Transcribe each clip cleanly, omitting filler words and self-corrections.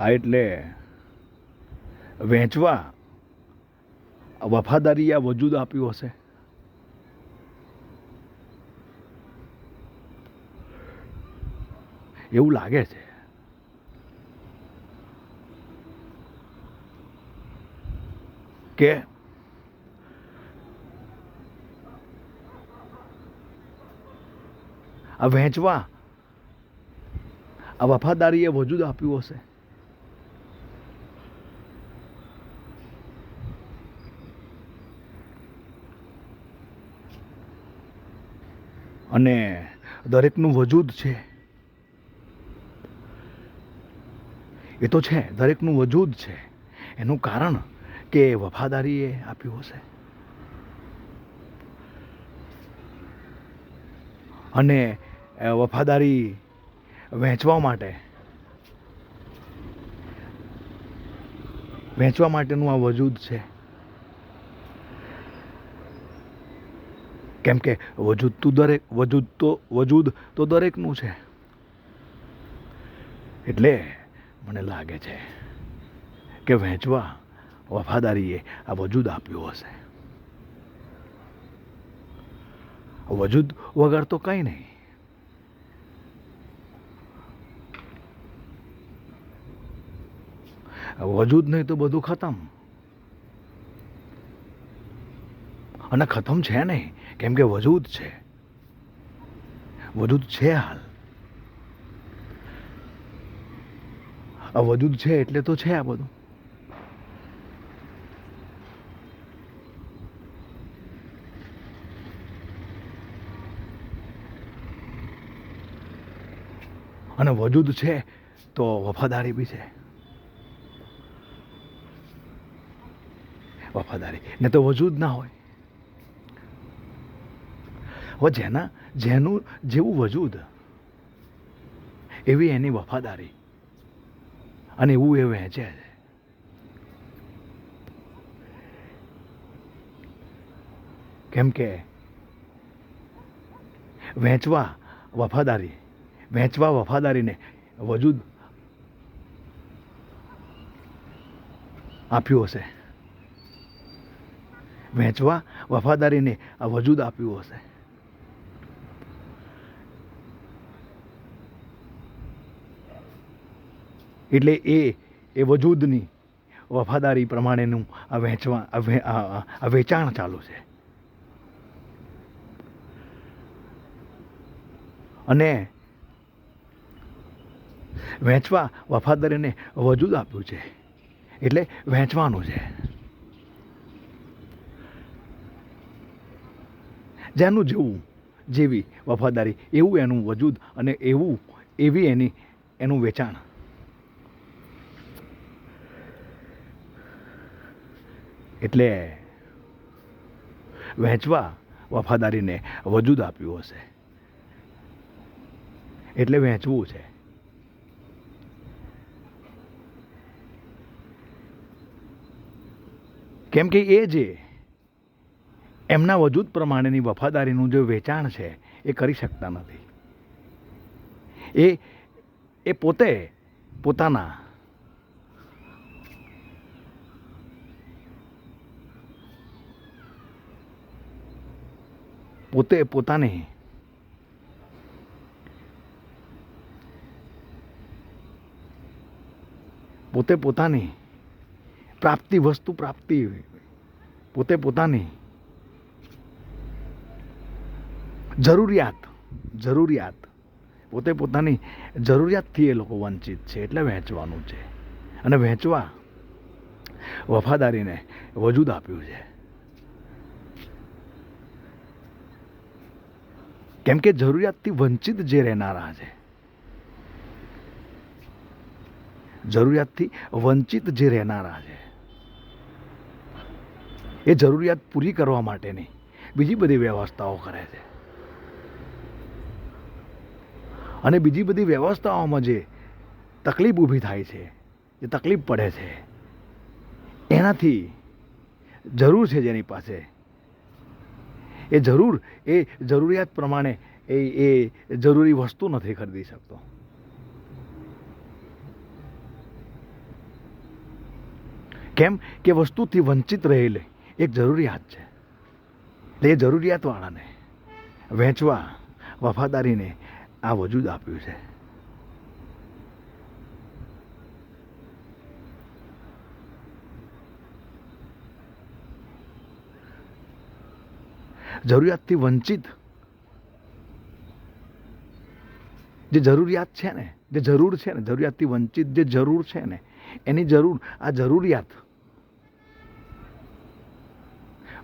આ એટલે વહેંચવા વફાદારી આ વજૂદ આપ્યું હશે. એવું લાગે છે. કે આ વહેંચવા આ વફાદારીએ વજૂદ આપ્યું હશે. અને દરેકનું વજૂદ છે એ તો છે, દરેકનું વજૂદ છે. એનું કારણ કે વફાદારીએ આપ્યું હશે. અને વફાદારી વહેંચવા માટેનું આ વજૂદ છે. કેમ કે વજૂદ તો દરેકનું છે. એટલે મને લાગે છે કે વહેંચવા વફાદારીએ આ વજૂદ આપ્યું હશે. વજૂદ વગર તો કંઈ નહીં. વજૂદ નહીં તો બધું ખતમ. અને ખતમ છે નહીં, કેમ કે વજૂદ છે. વજૂદ છે હાલ. આ વજૂદ છે એટલે તો છે આ બધું. અને વજૂદ છે તો વફાદારી બી છે. વફાદારી ને તો વજૂદ ના હોય. હવે જેનું જેવું વજૂદ એવી એની વફાદારી, અને એવું એ વહેંચે છે. કેમ કે વહેંચવા વફાદારીને વજૂદ આપ્યું હશે. વહેંચવા વફાદારીને આ વજૂદ આપ્યું હશે. એટલે એ વજૂદની વફાદારી પ્રમાણેનું આ વેચાણ ચાલુ છે. અને વહેંચવા વફાદારીને વજૂદ આપ્યું છે એટલે વહેંચવાનું છે. જેનું જેવી વફાદારી એવું એનું વજૂદ, અને એવી એનું વેચાણ. એટલે વહેંચવા વફાદારીને વજૂદ આપ્યું હશે એટલે વહેંચવું છે. કેમ કે એ જે એમના વજૂદ પ્રમાણેની વફાદારીનું જે વેચાણ છે એ કરી શકતા નથી. એ પોતે પોતાના પોતાની પોતે પોતાની જરૂરિયાતથી એ લોકો વંચિત છે. એટલે વહેંચવાનું છે. અને વહેંચવા વફાદારીને વજૂદ આપ્યું છે. કેમ કે જરૂરિયાતથી વંચિત જે રહેનારા છે, એ જરૂરિયાત પૂરી કરવા માટેની બીજી બધી વ્યવસ્થાઓ કરે છે. અને બીજી બધી વ્યવસ્થાઓમાં જે તકલીફ ઊભી થાય છે, જે તકલીફ પડે છે, એનાથી જરૂર છે જેની પાસે, એ જરૂરિયાત પ્રમાણે એ જરૂરી વસ્તુ નથી ખરીદી શકતો. કેમ કે વસ્તુથી વંચિત રહેલી એક જરૂરિયાત છે. એટલે એ જરૂરિયાતવાળાને વહેંચવા વફાદારીને આ વજૂદ આપ્યું છે. જરૂરિયાતથી વંચિત જે જરૂરિયાત છે ને, જે જરૂર છે ને, જરૂરિયાતથી વંચિત જે જરૂર છે ને, એની જરૂર, આ જરૂરિયાત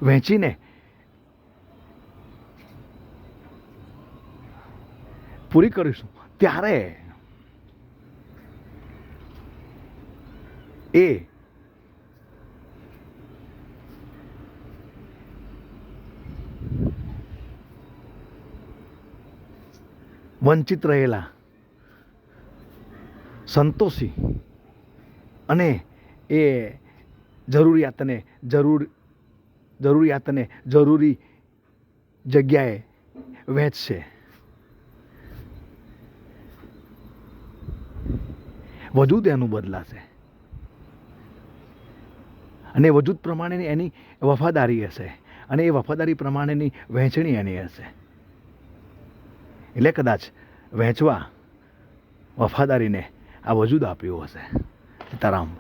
વહેંચીને પૂરી કરીશું ત્યારે એ વંચિત રહેલા સંતોષી અને એ જરૂરિયાતને જરૂરી જગ્યાએ વહેંચશે. વજૂદ એનું બદલાશે અને વજૂદ પ્રમાણેની એની વફાદારી હશે અને એ વફાદારી પ્રમાણેની વહેંચણી એની હશે. એટલે કદાચ વહેંચવા વફાદારીને આ વજૂદ આપ્યું હશે. સીતારામ.